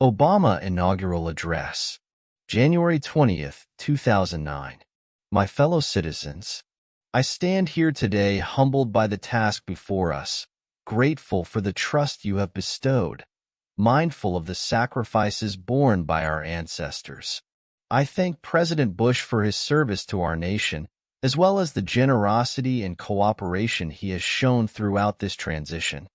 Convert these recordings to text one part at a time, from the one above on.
Obama inaugural address, January 20th, 2009. My fellow citizens, I stand here today humbled by the task before us, grateful for the trust you have bestowed, mindful of the sacrifices borne by our ancestors. I thank President Bush for his service to our nation, as well as the generosity and cooperation he has shown throughout this transition.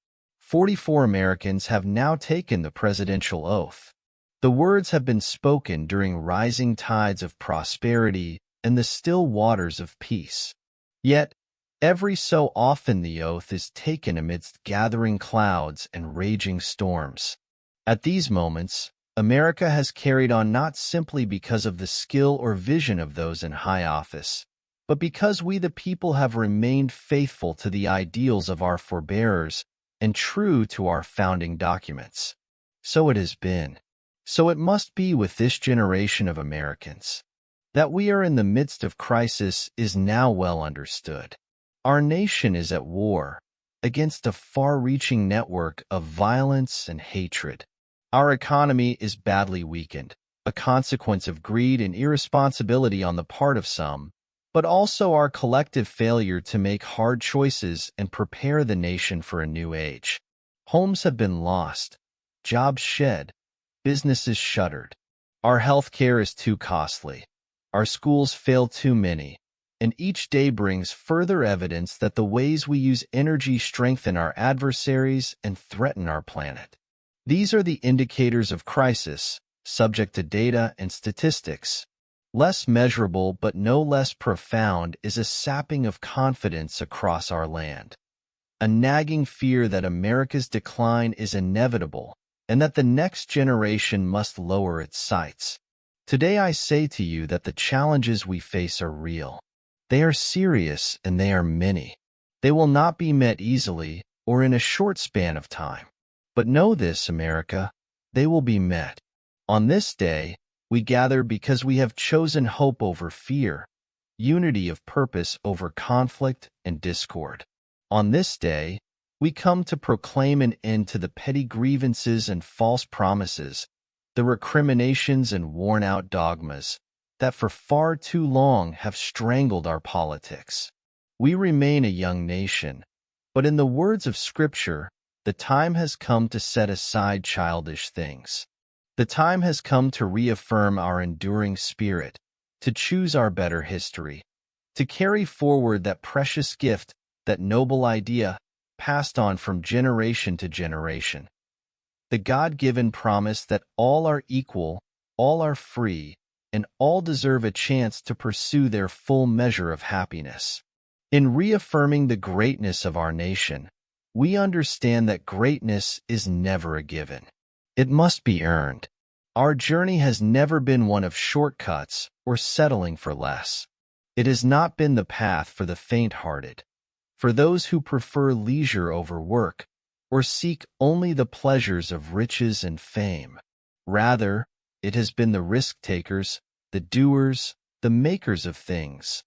44 Americans have now taken the presidential oath. The words have been spoken during rising tides of prosperity and the still waters of peace. Yet, every so often the oath is taken amidst gathering clouds and raging storms. At these moments, America has carried on not simply because of the skill or vision of those in high office, but because we the people have remained faithful to the ideals of our forebears and true to our founding documents. So it has been. So it must be with this generation of Americans. That we are in the midst of crisis is now well understood. Our nation is at war against a far-reaching network of violence and hatred. Our economy is badly weakened, a consequence of greed and irresponsibility on the part of some, but also our collective failure to make hard choices and prepare the nation for a new age. Homes have been lost, jobs shed, businesses shuttered. Our health care is too costly. Our schools fail too many, and each day brings further evidence that the ways we use energy strengthen our adversaries and threaten our planet. These are the indicators of crisis, subject to data and statistics. Less measurable but no less profound is a sapping of confidence across our land. A nagging fear that America's decline is inevitable and that the next generation must lower its sights. Today I say to you that the challenges we face are real. They are serious and they are many. They will not be met easily or in a short span of time. But know this, America, they will be met. On this day, we gather because we have chosen hope over fear, unity of purpose over conflict and discord. On this day, we come to proclaim an end to the petty grievances and false promises, the recriminations and worn-out dogmas that for far too long have strangled our politics. We remain a young nation, but in the words of Scripture, the time has come to set aside childish things. The time has come to reaffirm our enduring spirit, to choose our better history, to carry forward that precious gift, that noble idea, passed on from generation to generation. The God-given promise that all are equal, all are free, and all deserve a chance to pursue their full measure of happiness. In reaffirming the greatness of our nation, we understand that greatness is never a given. It must be earned. Our journey has never been one of shortcuts or settling for less. It has not been the path for the faint-hearted, for those who prefer leisure over work, or seek only the pleasures of riches and fame. Rather, it has been the risk-takers, the doers, the makers of things.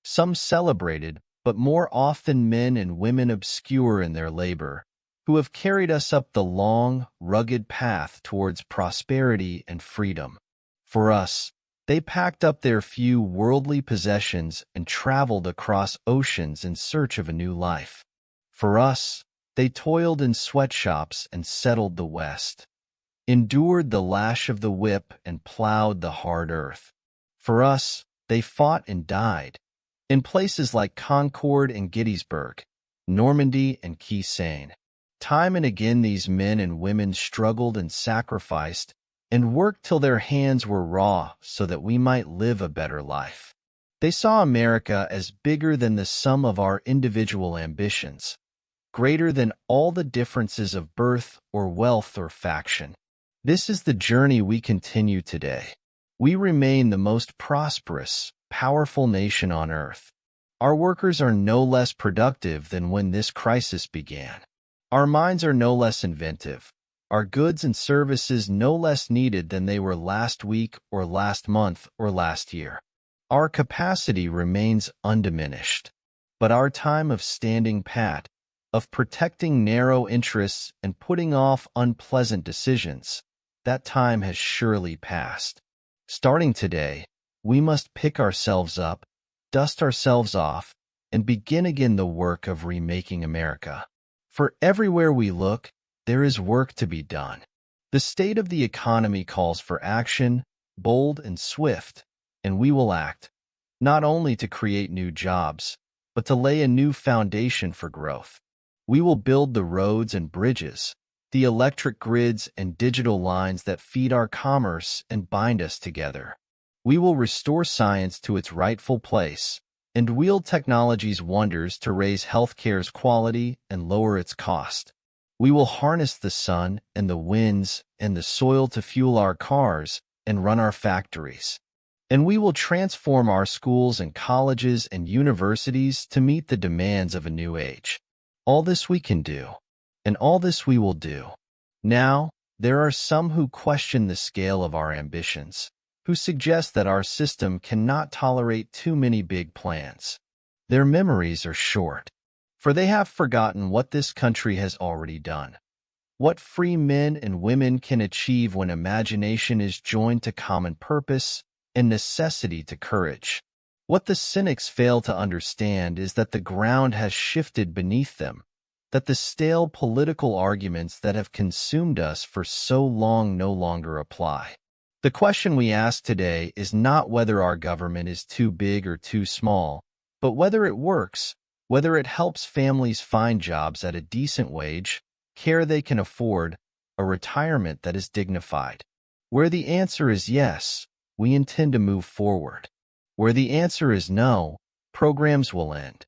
Some celebrated, but more often men and women obscure in their labor, who have carried us up the long, rugged path towards prosperity and freedom. For us, they packed up their few worldly possessions and traveled across oceans in search of a new life. For us, they toiled in sweatshops and settled the West, endured the lash of the whip and plowed the hard earth. For us, they fought and died, in places like Concord and Gettysburg, Normandy and Key Seine. Time and again these men and women struggled and sacrificed and worked till their hands were raw so that we might live a better life. They saw America as bigger than the sum of our individual ambitions, greater than all the differences of birth or wealth or faction. This is the journey we continue today. We remain the most prosperous, powerful nation on earth. Our workers are no less productive than when this crisis began. Our minds are no less inventive, our goods and services no less needed than they were last week or last month or last year. Our capacity remains undiminished, but our time of standing pat, of protecting narrow interests and putting off unpleasant decisions, that time has surely passed. Starting today, we must pick ourselves up, dust ourselves off, and begin again the work of remaking America. For everywhere we look, there is work to be done. The state of the economy calls for action, bold and swift, and we will act, not only to create new jobs, but to lay a new foundation for growth. We will build the roads and bridges, the electric grids and digital lines that feed our commerce and bind us together. We will restore science to its rightful place and wield technology's wonders to raise healthcare's quality and lower its cost. We will harness the sun and the winds and the soil to fuel our cars and run our factories. And we will transform our schools and colleges and universities to meet the demands of a new age. All this we can do, and all this we will do. Now, there are some who question the scale of our ambitions, who suggest that our system cannot tolerate too many big plans. Their memories are short, for they have forgotten what this country has already done. What free men and women can achieve when imagination is joined to common purpose and necessity to courage. What the cynics fail to understand is that the ground has shifted beneath them, that the stale political arguments that have consumed us for so long no longer apply. The question we ask today is not whether our government is too big or too small, but whether it works, whether it helps families find jobs at a decent wage, care they can afford, a retirement that is dignified. Where the answer is yes, we intend to move forward. Where the answer is no, programs will end.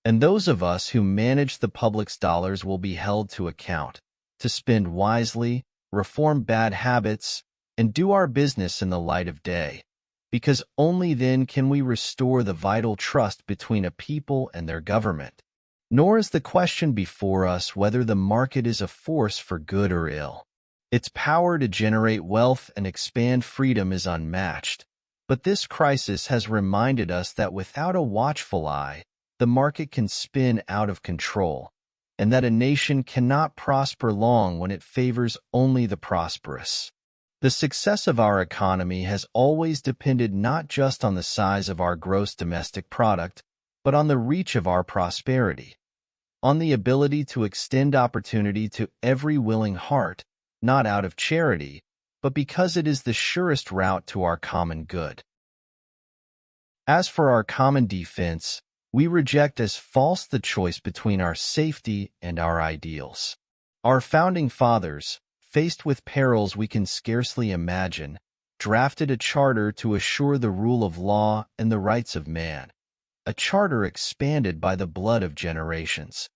And those of us who manage the public's dollars will be held to account, to spend wisely, reform bad habits, and do our business in the light of day, because only then can we restore the vital trust between a people and their government. Nor is the question before us whether the market is a force for good or ill. Its power to generate wealth and expand freedom is unmatched, but this crisis has reminded us that without a watchful eye, the market can spin out of control, and that a nation cannot prosper long when it favors only the prosperous. The success of our economy has always depended not just on the size of our gross domestic product, but on the reach of our prosperity, on the ability to extend opportunity to every willing heart, not out of charity, but because it is the surest route to our common good. As for our common defense, we reject as false the choice between our safety and our ideals. Our founding fathers, faced with perils we can scarcely imagine, drafted a charter to assure the rule of law and the rights of man, a charter expanded by the blood of generations.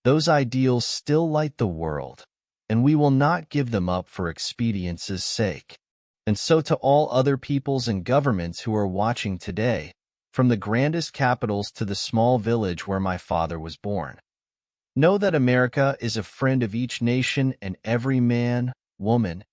Those ideals still light the world, and we will not give them up for expedience's sake. And so to all other peoples and governments who are watching today, from the grandest capitals to the small village where my father was born, know that America is a friend of each nation and every man, woman,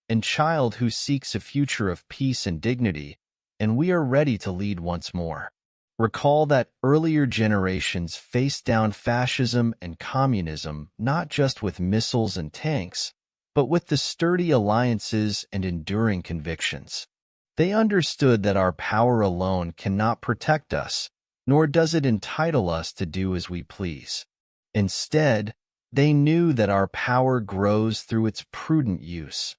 and child who seeks a future of peace and dignity, and we are ready to lead once more. Recall that earlier generations faced down fascism and communism not just with missiles and tanks, but with the sturdy alliances and enduring convictions. They understood that our power alone cannot protect us, nor does it entitle us to do as we please. Instead, they knew that our power grows through its prudent use.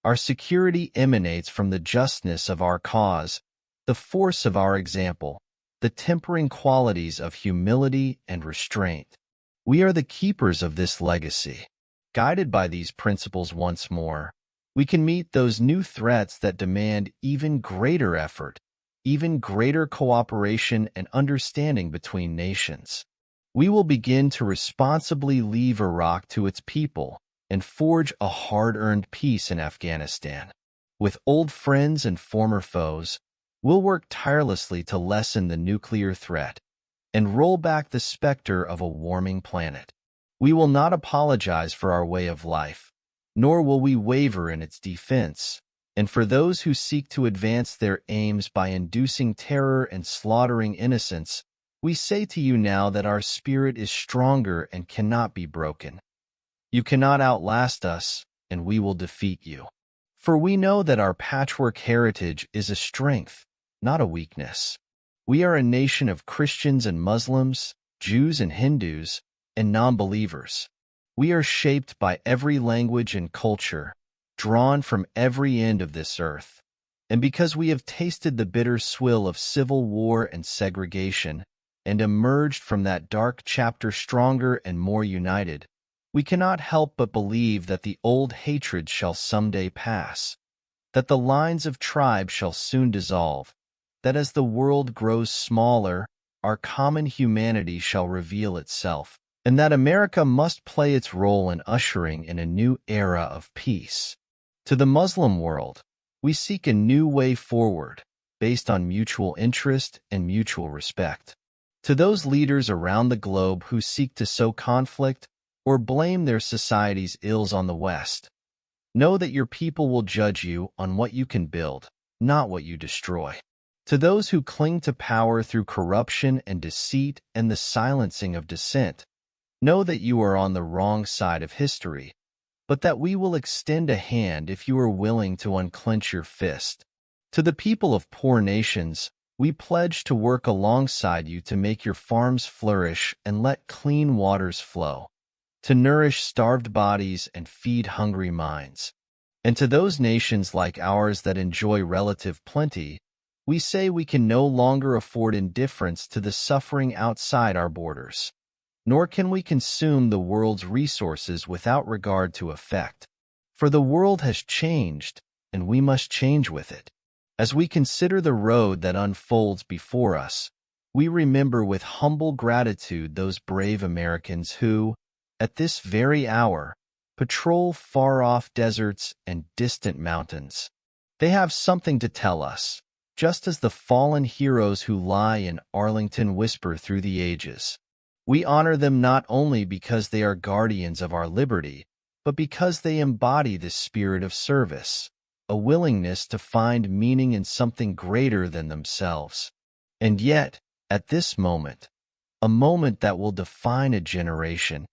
Our security emanates from the justness of our cause, the force of our example, the tempering qualities of humility and restraint. We are the keepers of this legacy. Guided by these principles once more, we can meet those new threats that demand even greater effort, even greater cooperation and understanding between nations. We will begin to responsibly leave Iraq to its people and forge a hard-earned peace in Afghanistan. With old friends and former foes, we'll work tirelessly to lessen the nuclear threat and roll back the specter of a warming planet. We will not apologize for our way of life, nor will we waver in its defense. And for those who seek to advance their aims by inducing terror and slaughtering innocents, we say to you now that our spirit is stronger and cannot be broken. You cannot outlast us, and we will defeat you. For we know that our patchwork heritage is a strength, not a weakness. We are a nation of Christians and Muslims, Jews and Hindus, and non-believers. We are shaped by every language and culture, drawn from every end of this earth. And because we have tasted the bitter swill of civil war and segregation, and emerged from that dark chapter stronger and more united, we cannot help but believe that the old hatred shall someday pass, that the lines of tribe shall soon dissolve, that as the world grows smaller, our common humanity shall reveal itself, and that America must play its role in ushering in a new era of peace. To the Muslim world, we seek a new way forward, based on mutual interest and mutual respect. To those leaders around the globe who seek to sow conflict or blame their society's ills on the West, know that your people will judge you on what you can build, not what you destroy. To those who cling to power through corruption and deceit and the silencing of dissent, know that you are on the wrong side of history, but that we will extend a hand if you are willing to unclench your fist. To the people of poor nations, we pledge to work alongside you to make your farms flourish and let clean waters flow, to nourish starved bodies and feed hungry minds. And to those nations like ours that enjoy relative plenty, we say we can no longer afford indifference to the suffering outside our borders, nor can we consume the world's resources without regard to effect. For the world has changed, and we must change with it. As we consider the road that unfolds before us, we remember with humble gratitude those brave Americans who, at this very hour, patrol far-off deserts and distant mountains. They have something to tell us, just as the fallen heroes who lie in Arlington whisper through the ages. We honor them not only because they are guardians of our liberty, but because they embody the spirit of service, a willingness to find meaning in something greater than themselves. And yet, at this moment, a moment that will define a generation,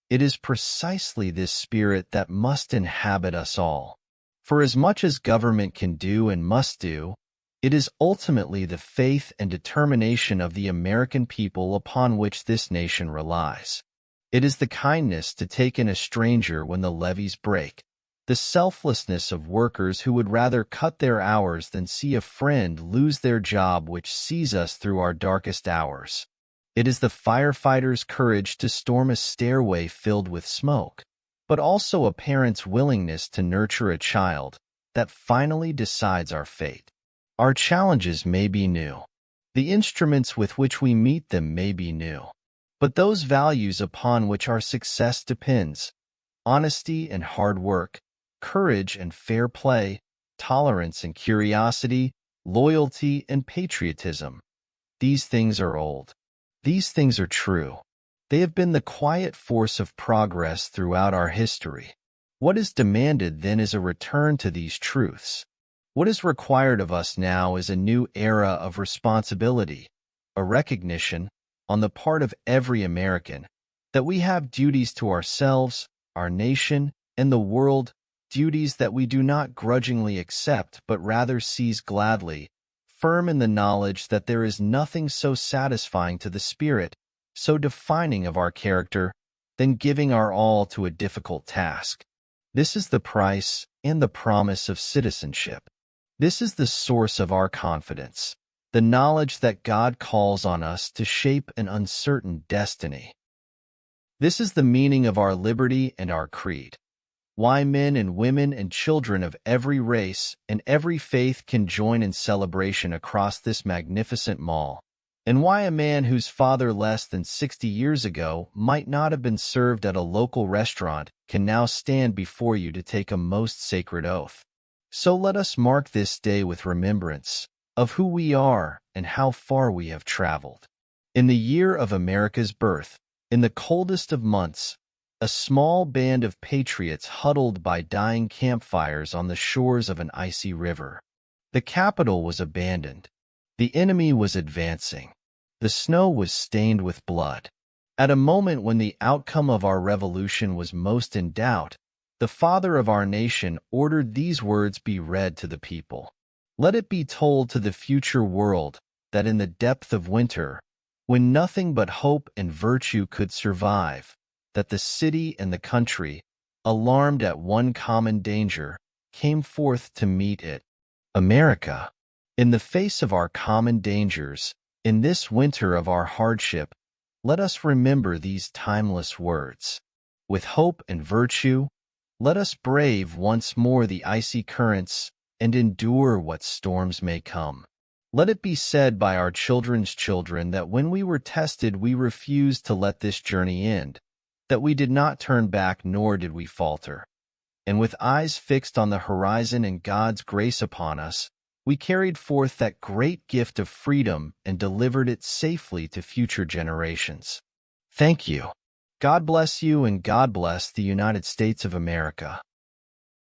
it is precisely this spirit that must inhabit us all. For as much as government can do and must do, it is ultimately the faith and determination of the American people upon which this nation relies. It is the kindness to take in a stranger when the levees break, the selflessness of workers who would rather cut their hours than see a friend lose their job which sees us through our darkest hours. It is the firefighter's courage to storm a stairway filled with smoke, but also a parent's willingness to nurture a child that finally decides our fate. Our challenges may be new. The instruments with which we meet them may be new. But those values upon which our success depends, honesty and hard work, courage and fair play, tolerance and curiosity, loyalty and patriotism, these things are old. These things are true. They have been the quiet force of progress throughout our history. What is demanded then is a return to these truths. What is required of us now is a new era of responsibility, a recognition, on the part of every American, that we have duties to ourselves, our nation, and the world, duties that we do not grudgingly accept but rather seize gladly, firm in the knowledge that there is nothing so satisfying to the spirit, so defining of our character, than giving our all to a difficult task. This is the price and the promise of citizenship. This is the source of our confidence, the knowledge that God calls on us to shape an uncertain destiny. This is the meaning of our liberty and our creed. Why men and women and children of every race and every faith can join in celebration across this magnificent mall, and why a man whose father less than 60 years ago might not have been served at a local restaurant can now stand before you to take a most sacred oath. So let us mark this day with remembrance of who we are and how far we have traveled. In the year of America's birth, in the coldest of months, a small band of patriots huddled by dying campfires on the shores of an icy river. The capital was abandoned. The enemy was advancing. The snow was stained with blood. At a moment when the outcome of our revolution was most in doubt, the father of our nation ordered these words be read to the people. Let it be told to the future world that in the depth of winter, when nothing but hope and virtue could survive, that the city and the country, alarmed at one common danger, came forth to meet it. America, in the face of our common dangers, in this winter of our hardship, let us remember these timeless words. With hope and virtue, let us brave once more the icy currents and endure what storms may come. Let it be said by our children's children that when we were tested, we refused to let this journey end, that we did not turn back nor did we falter. And with eyes fixed on the horizon and God's grace upon us, we carried forth that great gift of freedom and delivered it safely to future generations. Thank you. God bless you, and God bless the United States of America.